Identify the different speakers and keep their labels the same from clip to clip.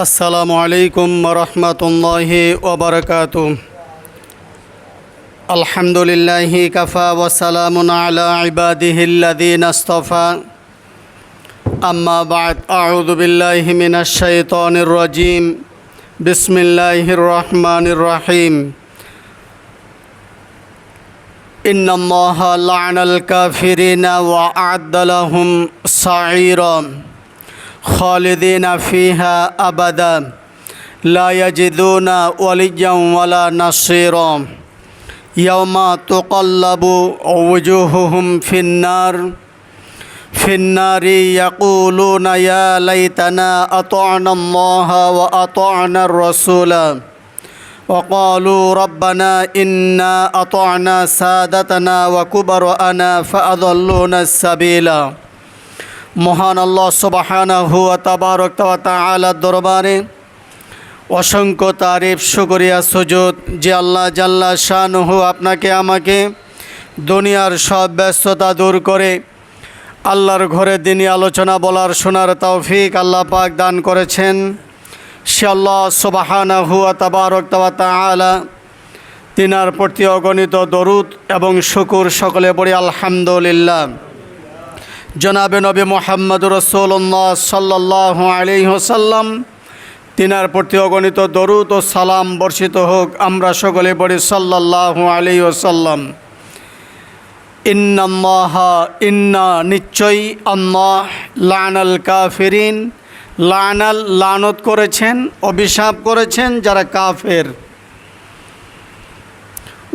Speaker 1: আসসালামু আলাইকুম রহমতুল্লাহি ওবরকাতুহ। আলহামদুলিল্লাহি কাফা ওয়া সালামুন আলা ইবাদিহিল্লাযীনা ইসতাফা। আম্মা বা'দ, আউযু বিল্লাহি মিনাশ শাইতানির রাজীম। বিসমিল্লাহির রহমানির রহিম। ইন্নাল্লাহা লা'নাল কাফিরিনা ওয়া আ'আদ্দা লাহুম সা'ীরা খালিদিনা ফিহা আবাদা লা ইয়াজিদুনা ওয়ালিয়্যান ওয়ালা নাসীরা ইয়াওমা তুকাল্লাবু ওয়ুজুহুহুম ফিন্নারি ইয়াকুলুনা ইয়া লাইতানা আতা'না আল্লাহা ওয়া আতা'না আর-রাসূলা ওয়া ক্বালু রাব্বানা ইন্না আতা'না সাদাতানা ওয়া কুবারা'না ফাআযাল্লুনা আস-সাবিলা। মহান আল্লাহ সুবহানাহু ওয়া তাআলার দরবারে অসংখ্য তারিফ, শুকরিয়া, সুজুদ যে আল্লাহ জাল্লা শানুহু আপনাকে আমাকে দুনিয়ার সব ব্যস্ততা দূর করে আল্লাহর ঘরে দিনী আলোচনা বলার শোনার তৌফিক আল্লাহ পাক দান করেছেন। সে আল্লাহ সুবহানাহু ওয়া তাআলা তিনার প্রতি অগণিত দরুদ এবং শুকুর সকলে পড়ি আলহামদুলিল্লাহ। জনাবে নবী মুহাম্মদুর রাসূলুল্লাহ সাল্লাল্লাহু আলাইহি ওয়াসাল্লাম তিনার প্রতি অগণিত দরুদ ও সালাম বর্ষিত হোক। আমরা সকলে পড়ি সাল্লাল্লাহু আলাইহি ওয়াসাল্লাম। ইন্না নিশ্চয়ই আল্লাহ লা'নাল কাফিরিন, লানত করেছেন, অভিশাপ করেছেন যারা কাফের।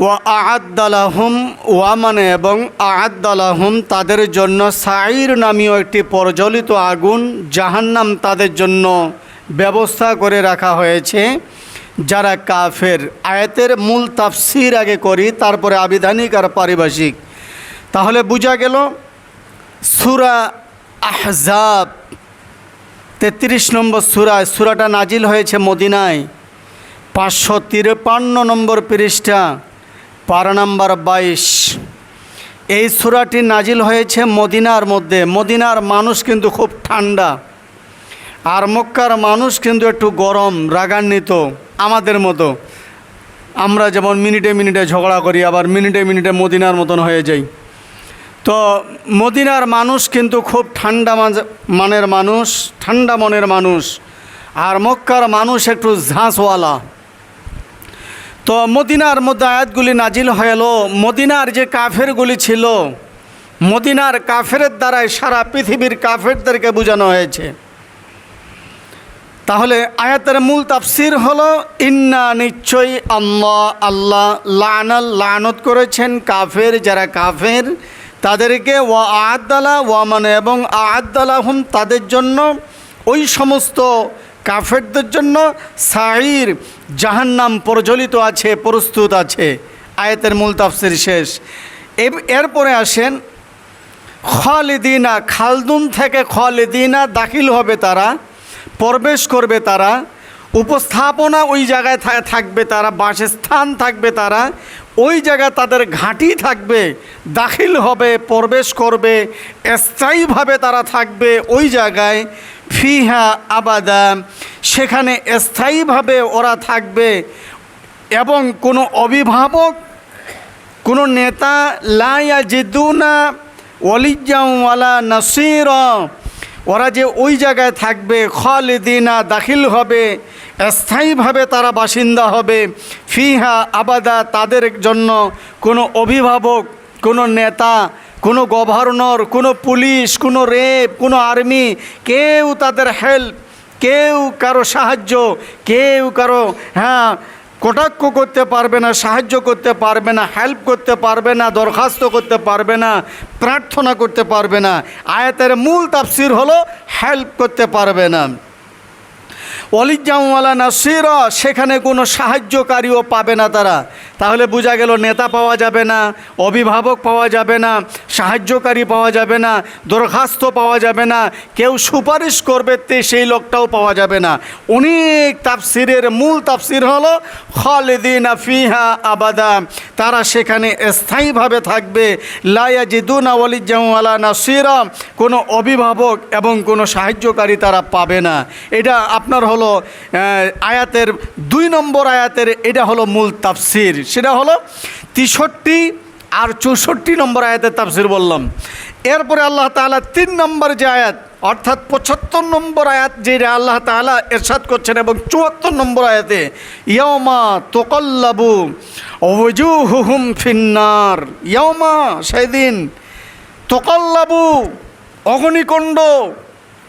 Speaker 1: ওয়া আ'আদ্দা লাহুম, ওয়া মানে এবং আ'আদ্দা লাহুম তাদের জন্য সাঈর নামীয় একটি প্রজ্বলিত আগুন জাহান্নাম তাদের জন্য ব্যবস্থা করে রাখা হয়েছে যারা কাফের। আয়াতের মূল তাফসীর আগে করি, তারপরে আবিধানিক আর পারিভাষিক। তাহলে বোঝা গেল সূরা আহজাব 33 নম্বর সূরাটা নাজিল হয়েছে মদিনায়। 553 নম্বর পৃষ্ঠা, পারা নাম্বার 22। এই সূরাটি নাজিল হয়েছে মদিনার মধ্যে। মদিনার মানুষ কিন্তু খুব ঠান্ডা, আর মক্কার মানুষ কিন্তু একটু গরম, রাগান্বিত আমাদের মতো। আমরা যেমন মিনিটে মিনিটে ঝগড়া করি, আবার মিনিটে মিনিটে মদিনার মতন হয়ে যাই। তো মদিনার মানুষ কিন্তু খুব ঠান্ডা মনের মানুষ, আর মক্কার মানুষ একটু ঝাঁসওয়ালা। তো মদিনার মধ্যে আয়াতগুলি নাজিল হয়ে এলো। মদিনার যে কাফেরগুলি ছিল, মদিনার কাফেরের দ্বারাই সারা পৃথিবীর কাফেরদেরকে বোঝানো হয়েছে। তাহলে আয়াতের মূল তাফসীর হলো ইন্না নিশ্চয়ই আল্লাহ লানত করেছেন কাফের যারা কাফের তাদেরকে, ওয়া আ'আদ্দা ওয়া মানে এবং আ'আদ্দা লাহুম তাদের জন্য, ওই সমস্ত কাফেরদের জন্য সাঈর জাহান্নাম প্রজ্বলিত আছে, প্রস্তুত আছে। আয়াতের মূল তাফসীর শেষ। এরপরে আসেন খালিদিনা, খালদুন থেকে খালিদিনা, দাখিল হবে তারা, প্রবেশ করবে তারা, উপস্থাপনা ওই জায়গায় থাকবে তারা, বাসস্থান থাকবে তারা, ওই জায়গায় তাদের ঘাঁটি থাকবে, দাখিল হবে, প্রবেশ করবে, স্থায়ীভাবে তারা থাকবে ওই জায়গায়। ফিহা আবাদা, সেখানে স্থায়ীভাবে ওরা থাকবে। এবং কোনো অভিভাবক, কোনো নেতা, লা ইয়াজিদুনা ওয়ালিয়্যান ওয়ালা নাসীরা, ওরা যে ওই জায়গায় থাকবে, খালিদিনা দাখিল হবে, স্থায়ীভাবে তারা বাসিন্দা হবে। ফিহা আবাদা, তাদের জন্য কোনো অভিভাবক, কোনো নেতা, কোনো গভর্নর, কোনো পুলিশ, কোনো রেপ, কোনো আর্মি, কেউ তাদের হেল্প, কেউ কারো সাহায্য, কেউ কারো কটাক্ষ করতে পারবে না, সাহায্য করতে পারবে না, হেল্প করতে পারবে না, দরখাস্ত করতে পারবে না, প্রার্থনা করতে পারবে না। আয়াতের মূল তাফসীর হলো হেল্প করতে পারবে না। ওয়ালিয়্যান ওয়ালা নাসীরা, সেখানে কোনো সাহায্যকারীও পাবে না তারা। তাহলে বোঝা গেল নেতা পাওয়া যাবে না, অভিভাবক পাওয়া যাবে না, সাহায্যকারী পাওয়া যাবে না, দরখাস্ত পাওয়া যাবে না, কেউ সুপারিশ করবে সেই লোকটাও পাওয়া যাবে না। অনেক তাফসীরের মূল তাফসীর হলো খালিদিনা ফিহা আবাদা, তারা সেখানে স্থায়ীভাবে থাকবে। লা ইয়াজিদুনা ওয়ালিয়্যান ওয়ালা নাসীরা, কোনো অভিভাবক এবং কোনো সাহায্যকারী তারা পাবে না। এটা আপনার হলো হলো আয়াতের 2 নম্বর আয়াতের এটা হলো মূল তাফসির, সেটা হলো 63 আর 64 নম্বর আয়াতের তাফসির বললাম। এরপরে আল্লাহ তাআলা 3 নম্বর যে আয়াত অর্থাৎ 75 নম্বর আয়াত যেটা আল্লাহ তাআলা ইরশাদ করছেন এবং 74 নম্বর আয়াতে ইয়াউমা তুকাল্লাবু ওয়ুজুহুহুম ফিন্নার, ইয়াউমা সেদিন, তুকাল্লাবু অগ্নিকুণ্ড,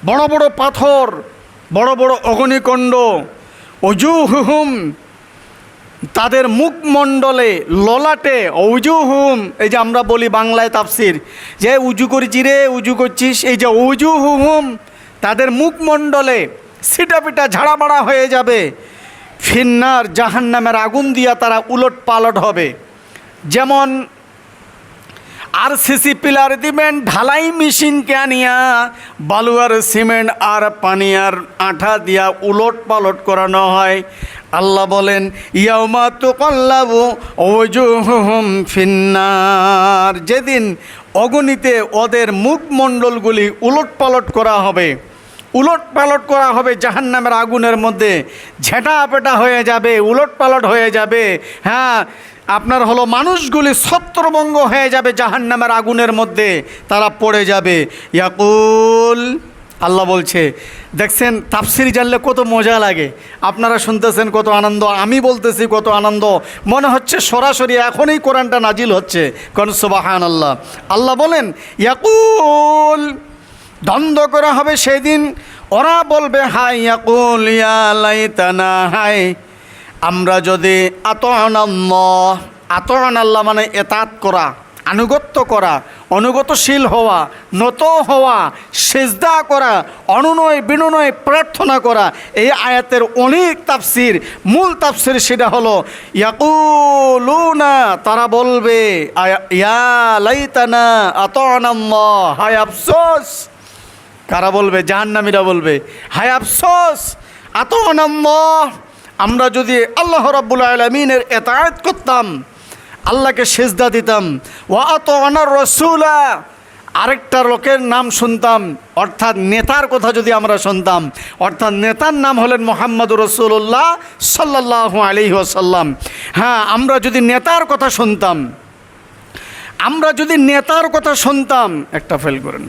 Speaker 1: বড় বড় পাথর, বড় বড় অগ্নিকুণ্ড, ওয়ুজুহুহুম তাদের মুখমণ্ডলে ললাটে, ওয়ুজুহুম এই যে আমরা বলি বাংলায় তাফসির যে উজু করেছি রে উজু করছিস, এই যে ওয়ুজুহুম তাদের মুখমণ্ডলে সিটাপিটা ঝাড়াবাড়া হয়ে যাবে, ফিন্নার জাহান্নামের আগুন দিয়া তারা উলট পালট হবে। যেমন আরসিসি পিলার দিবেন ঢালাই মেশিনকে আনিয়া বালু আর সিমেন্ট আর পানি আর আঠা দিয়া উলট পালট করানো হয়। আল্লাহ বলেন ইয়াউমা তুকাল্লাবু ওয়ুজুহুহুম ফিন্নার, যেদিন অগণিতে ওদের মুখমণ্ডলগুলি উলট পালট করা হবে, উলট পালট করা হবে জাহান্নামের আগুনের মধ্যে, ঝেঁটা হয়ে যাবে, উলট পালট হয়ে যাবে। হ্যাঁ, আপনার হলো মানুষগুলি ছত্রভঙ্গ হয়ে যাবে জাহান্নামের আগুনের মধ্যে, তারা পড়ে যাবে। ইয়াকুল, আল্লাহ বলছে, দেখছেন তাফসির জানলে কত মজা লাগে, আপনারা শুনতেছেন কত আনন্দ, আমি বলতেছি কত আনন্দ, মনে হচ্ছে সরাসরি এখনই কোরআনটা নাজিল হচ্ছে। কোন সুবহানাল্লাহ। আল্লাহ বলেন ইয়াকুল, দ্বন্দ্ব করা হবে সেদিন, ওরা বলবে হাই ইয়াকুল ইয়া লাইতানা, হাই আমরা যদি আতআনাল্লাহ মানে এতাত করা, আনুগত্য করা, অনুগতশীল হওয়া, নত হওয়া, সিজদা করা, অনুনয় বিনয় প্রার্থনা করা, এই আয়াতের অনেক তাফসির, মূল তাফসির সেটা হলো ইয়াকুলুনা, তারা বলবে ইয়া লাইতানা আতআনাল্লাহ, হায় আফসোস। কারা বলবে? জাহান্নামীরা বলবে হায় আফসোস, আতআনাল্লাহ, আমরা যদি আল্লাহ রাব্বুল আলামিনের ইতাআত করতাম, আল্লাহকে সিজদা দিতাম, ওয়া আতআনার রাসূলা, আরেকটা লোকের নাম শুনতাম, অর্থাৎ নেতার কথা যদি আমরা শুনতাম, অর্থাৎ নেতার নাম হলেন মুহাম্মদুর রাসূলুল্লাহ সাল্লাল্লাহু আলাইহি ওয়াসাল্লাম। হ্যাঁ, আমরা যদি নেতার কথা শুনতাম, আমরা যদি নেতার কথা শুনতাম, একটা ফেল করেন।